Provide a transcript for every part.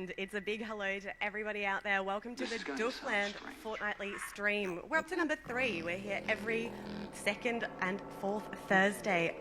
and it's a big hello to everybody out there. Welcome to the Doofland fortnightly stream. We're up to number 3. We're here every second and fourth Thursday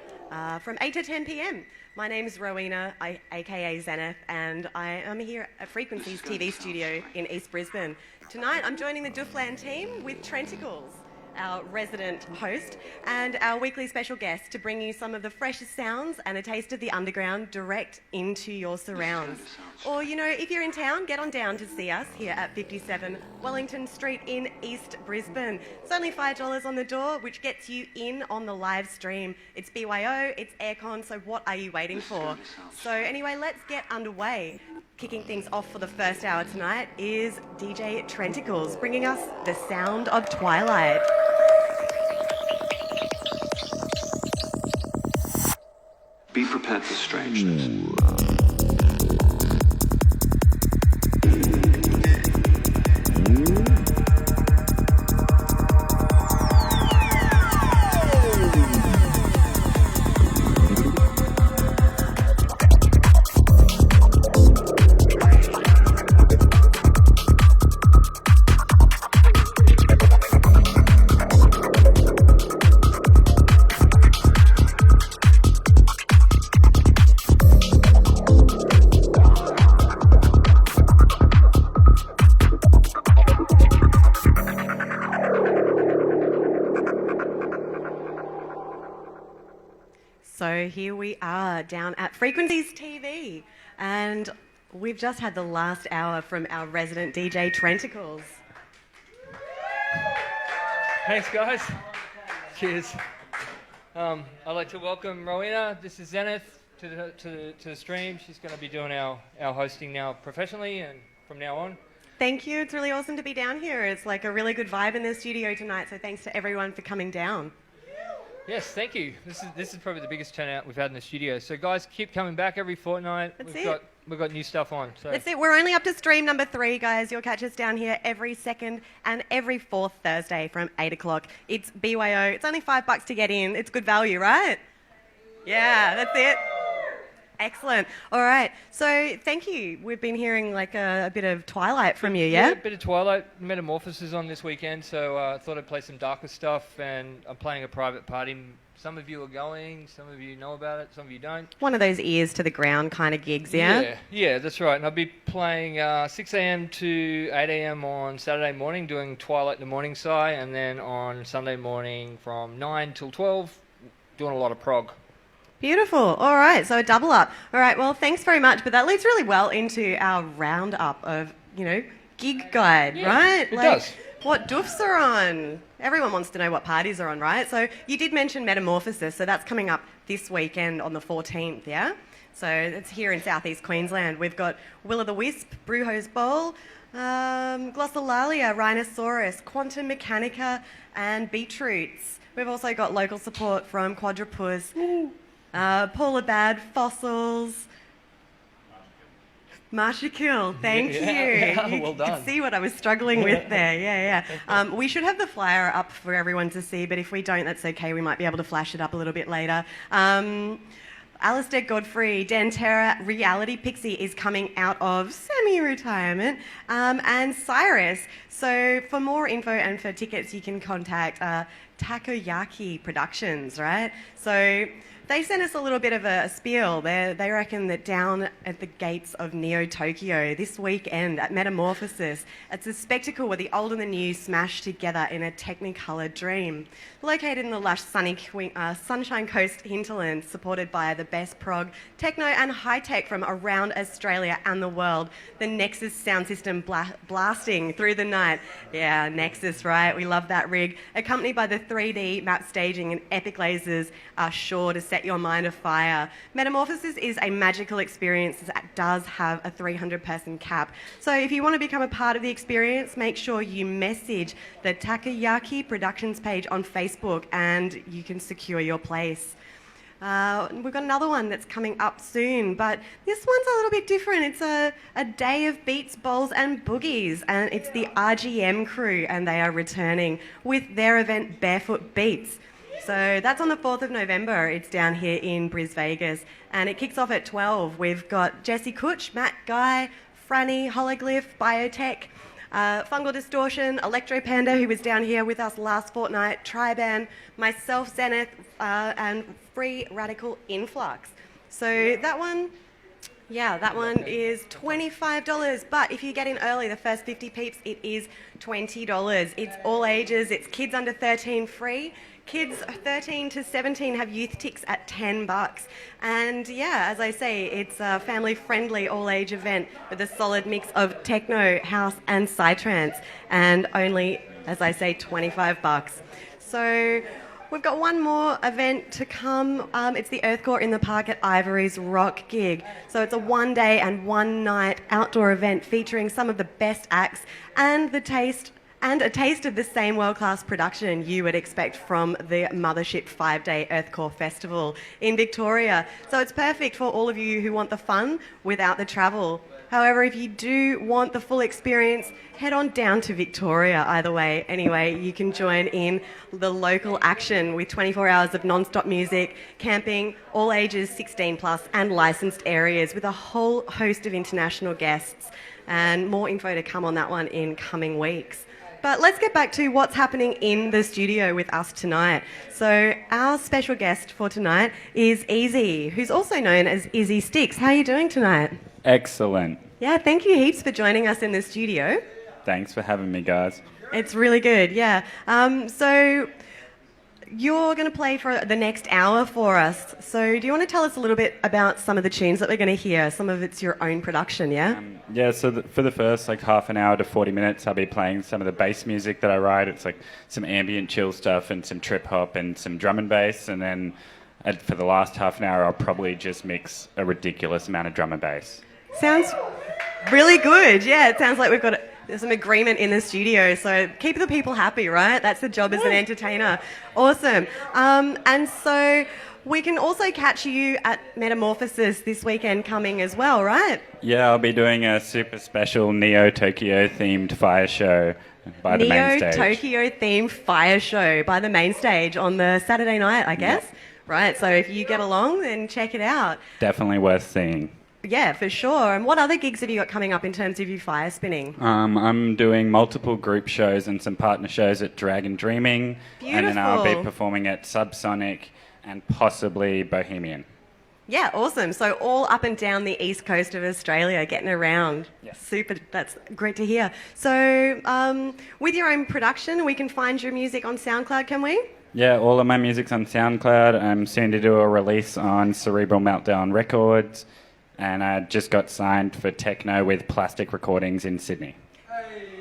from 8 to 10 p.m. My name's Rowena, aka Zenith, and I am here at Frequencies TV studio in East Brisbane. Tonight I'm joining the Doofland team with Trentacles, our resident host, and our weekly special guest to bring you some of the freshest sounds and a taste of the underground direct into your surrounds. Or, you know, if you're in town, get on down to see us here at 57 Wellington Street in East Brisbane. It's only $5 on the door, which gets you in on the live stream. It's BYO, it's aircon, so what are you waiting for? So anyway, let's get underway. Kicking things off for the first hour tonight is DJ Trentacles, bringing us the sound of Twilight. Be prepared for strangeness. So here we are down at Frequencies TV, and we've just had the last hour from our resident DJ Trentacles. Thanks, guys. Cheers. I'd like to welcome Rowena. This is Zenith to the stream. She's going to be doing our hosting now professionally and from now on. Thank you. It's really awesome to be down here. It's like a really good vibe in the studio tonight, so thanks to everyone for coming down. Yes, thank you. This is probably the biggest turnout we've had in the studio. So guys, keep coming back every fortnight. We've got new stuff on. So. That's it. We're only up to stream number 3, guys. You'll catch us down here every second and every fourth Thursday from 8 o'clock. It's BYO. It's only $5 to get in. It's good value, right? Yeah, that's it. Excellent. All right. So thank you. We've been hearing like a bit of Twilight from you, yeah? Yeah, a bit of Twilight. Metamorphosis on this weekend, so I thought I'd play some darker stuff, and I'm playing a private party. Some of you are going, some of you know about it, some of you don't. One of those ears to the ground kind of gigs, yeah? Yeah, that's right. And I'll be playing 6 a.m. to 8 a.m. on Saturday morning, doing Twilight in the Morning Sci, and then on Sunday morning from 9 till 12, doing a lot of prog. Beautiful. All right, so a double up. All right, well, thanks very much. But that leads really well into our roundup of, gig guide, right? It does. What doofs are on? Everyone wants to know what parties are on, right? So you did mention Metamorphosis, so that's coming up this weekend on the 14th, yeah? So it's here in southeast Queensland. We've got Will-o'-the-Wisp, Brujo's Bowl, Glossolalia, Rhinoceros, Quantum Mechanica, and Beetroots. We've also got local support from Quadrupus, Paula Bad, Fossils, Marsha Kill, thank you. Yeah, well done. You could see what I was struggling with there. Yeah. We should have the flyer up for everyone to see, but if we don't, that's okay. We might be able to flash it up a little bit later. Alistair Godfrey, Dantera, Reality Pixie is coming out of semi-retirement, and Cyrus. So for more info and for tickets, you can contact Takoyaki Productions, right? So they sent us a little bit of a spiel. They reckon that down at the gates of Neo Tokyo this weekend at Metamorphosis, it's a spectacle where the old and the new smash together in a technicolor dream. Located in the lush sunny Sunshine Coast hinterland, supported by the best prog, techno and high-tech from around Australia and the world, the Nexus sound system blasting through the night. Yeah, Nexus, right? We love that rig. Accompanied by the 3D map staging and epic lasers are sure to set your mind afire. Metamorphosis is a magical experience that does have a 300-person cap. So if you want to become a part of the experience, make sure you message the Takoyaki Productions page on Facebook and you can secure your place. We've got another one that's coming up soon, but this one's a little bit different. It's a day of beats, bowls and boogies, and it's the RGM crew, and they are returning with their event Barefoot Beats. So that's on the 4th of November. It's down here in Bris Vegas, and it kicks off at 12. We've got Jesse Kutch, Matt Guy, Franny, Hologlyph, Biotech, Fungal Distortion, Electropanda, who was down here with us last fortnight, Triban, myself, Zenith, and Free Radical Influx. So that one is $25, but if you get in early, the first 50 peeps, it is $20. It's all ages, it's kids under 13 free. Kids 13 to 17 have youth ticks at $10. And yeah, as I say, it's a family-friendly all-age event with a solid mix of techno, house and psytrance, and only, as I say, $25. So we've got one more event to come. It's the Earthcore in the Park at Ivory's Rock gig. So it's a one-day and one-night outdoor event featuring some of the best acts and a taste of the same world-class production you would expect from the Mothership 5-day Earthcore Festival in Victoria. So it's perfect for all of you who want the fun without the travel. However, if you do want the full experience, head on down to Victoria either way. Anyway, you can join in the local action with 24 hours of non-stop music, camping, all ages 16 plus and licensed areas with a whole host of international guests. And more info to come on that one in coming weeks. But let's get back to what's happening in the studio with us tonight. So our special guest for tonight is Easy, who's also known as Izzy Sticks. How are you doing tonight? Excellent. Yeah, thank you heaps for joining us in the studio. Thanks for having me, guys. It's really good, yeah. So you're going to play for the next hour for us. So do you want to tell us a little bit about some of the tunes that we're going to hear? Some of it's your own production, yeah? For the first half an hour to 40 minutes, I'll be playing some of the bass music that I write. It's like some ambient chill stuff and some trip hop and some drum and bass. And then for the last half an hour, I'll probably just mix a ridiculous amount of drum and bass. Sounds really good. Yeah, it sounds like we've got there's some agreement in the studio. So keep the people happy, right? That's the job as an entertainer. Awesome. And so we can also catch you at Metamorphosis this weekend coming as well, right? Yeah, I'll be doing a super special Neo Tokyo themed fire show by the main stage. Neo Tokyo themed fire show by the main stage on the Saturday night, I guess. Yep. Right, so if you get along, then check it out. Definitely worth seeing. Yeah, for sure. And what other gigs have you got coming up in terms of your fire spinning? I'm doing multiple group shows and some partner shows at Dragon Dreaming. Beautiful. And then I'll be performing at Subsonic and possibly Bohemian. Yeah, awesome. So all up and down the east coast of Australia, getting around. Yeah. Super. That's great to hear. So with your own production, we can find your music on SoundCloud, can we? Yeah, all of my music's on SoundCloud. I'm soon to do a release on Cerebral Meltdown Records. And I just got signed for techno with Plastic Recordings in Sydney.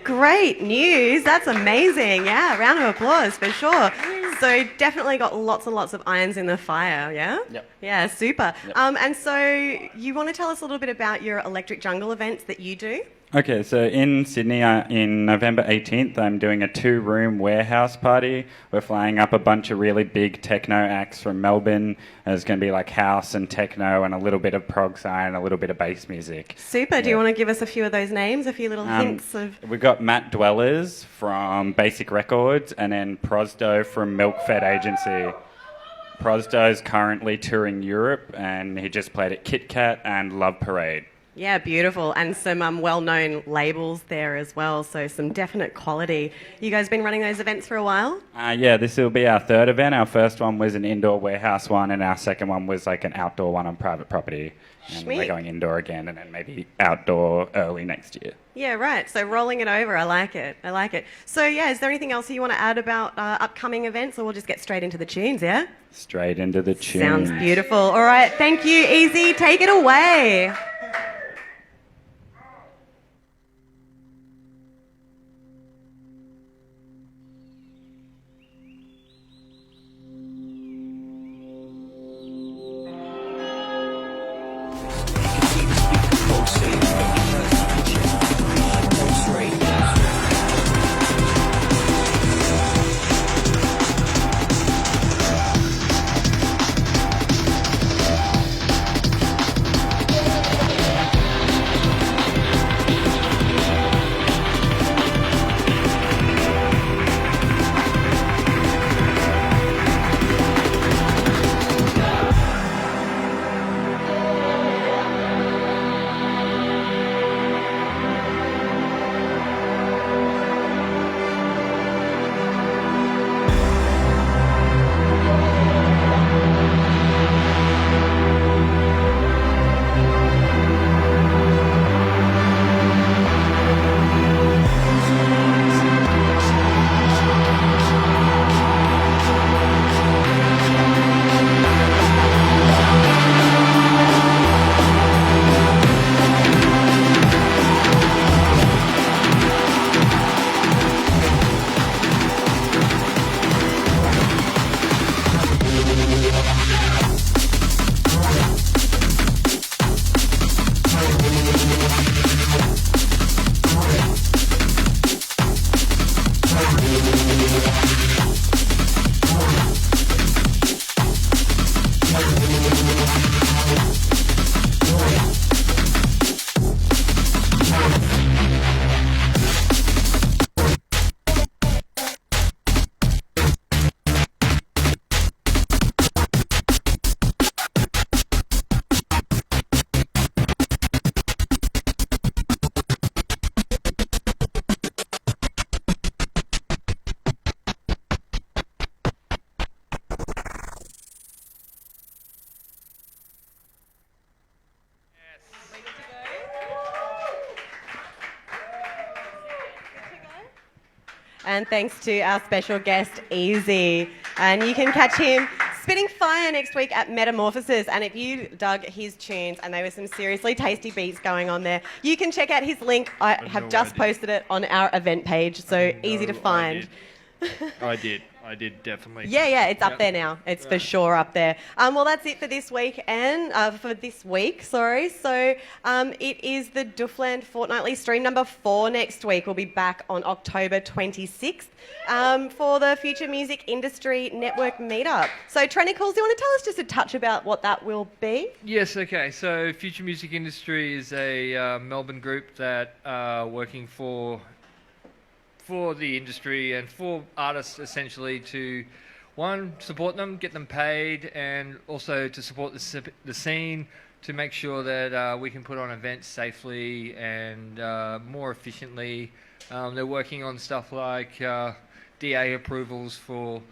Great news. That's amazing. Yeah, round of applause for sure. So definitely got lots and lots of irons in the fire, yeah? Yep. Yeah, super. Yep. And so you want to tell us a little bit about your Electric Jungle events that you do? Okay, so in Sydney, in November 18th, I'm doing a 2-room warehouse party. We're flying up a bunch of really big techno acts from Melbourne. There's going to be like house and techno and a little bit of prog psy and a little bit of bass music. Super. Do you want to give us a few of those names, a few little hints of... We've got Matt Dwellers from Basic Records and then Prosdo from Milk Fed Agency. Prosdo's currently touring Europe and he just played at Kit Kat and Love Parade. Yeah, beautiful. And some well-known labels there as well, so some definite quality. You guys been running those events for a while? Yeah, this will be our third event. Our first one was an indoor warehouse one, and our second one was like an outdoor one on private property. And we're going indoor again, and then maybe outdoor early next year. Yeah, right. So rolling it over. I like it. I like it. So, yeah, is there anything else you want to add about upcoming events, or we'll just get straight into the tunes, yeah? Straight into the tunes. Sounds beautiful. All right, thank you, Easy. Take it away. And thanks to our special guest, Easy. And you can catch him spitting fire next week at Metamorphosis. And if you dug his tunes, and there were some seriously tasty beats going on there, you can check out his link. I have just posted it on our event page, so easy to find. I did definitely. Yeah, it's up there now. It's for sure up there. Well, that's it for this week, sorry. So it is the Doofland Fortnightly Stream number 4 next week. We'll be back on October 26th for the Future Music Industry Network meetup. So Trentacles, do you want to tell us just a touch about what that will be? Yes, okay. So Future Music Industry is a Melbourne group that are working for the industry and for artists essentially to, one, support them, get them paid, and also to support the scene, to make sure that we can put on events safely and more efficiently. They're working on stuff like DA approvals for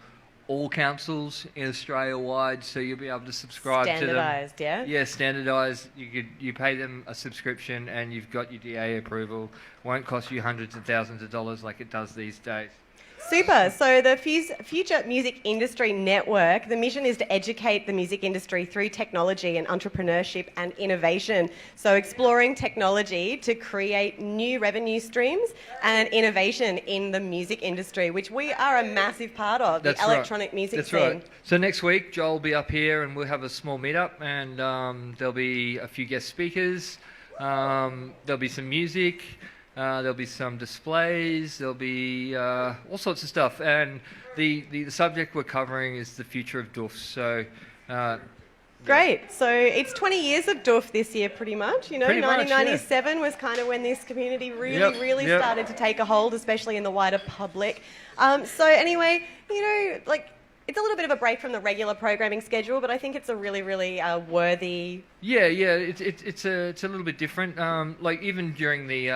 all councils in Australia wide, so you'll be able to subscribe to them. Standardised, yeah? Yeah, standardised. You pay them a subscription and you've got your DA approval. Won't cost you hundreds of thousands of dollars like it does these days. Super. So the Future Music Industry Network, the mission is to educate the music industry through technology and entrepreneurship and innovation. So exploring technology to create new revenue streams and innovation in the music industry, which we are a massive part of, the electronic music scene. Right. So next week, Joel will be up here and we'll have a small meetup, and there'll be a few guest speakers. There'll be some music. There'll be some displays, there'll be all sorts of stuff, and the subject we're covering is the future of Doof. So, great. So it's 20 years of Doof this year, pretty much. You know, 1997 was kind of when this community really started to take a hold, especially in the wider public. So anyway, you know, like, it's a little bit of a break from the regular programming schedule, but I think it's a really worthy. Yeah, it's a little bit different. Like even during the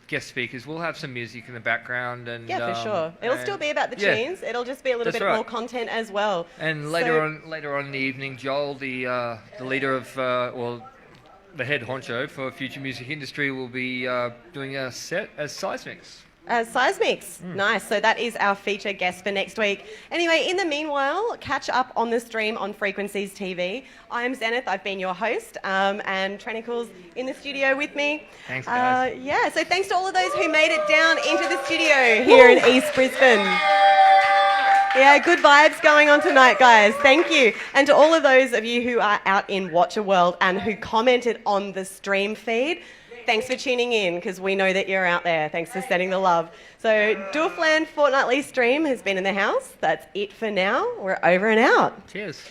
guest speakers, we'll have some music in the background, and yeah, for sure. It'll still be about the tunes. It'll just be a little bit more content as well. And later on in the evening, Joel, the leader of the head honcho for Future Music Industry, will be doing a set as Seismics. Seismics. Nice. So that is our feature guest for next week. Anyway, in the meanwhile, catch up on the stream on Frequencies TV. I'm Zenith. I've been your host, and Trentacles in the studio with me. Thanks, guys. So thanks to all of those who made it down into the studio here in East Brisbane. Yeah, good vibes going on tonight, guys. Thank you. And to all of those of you who are out in Watcher World and who commented on the stream feed, thanks for tuning in, because we know that you're out there. Thanks for sending the love. So Doofland Fortnightly Stream has been in the house. That's it for now. We're over and out. Cheers.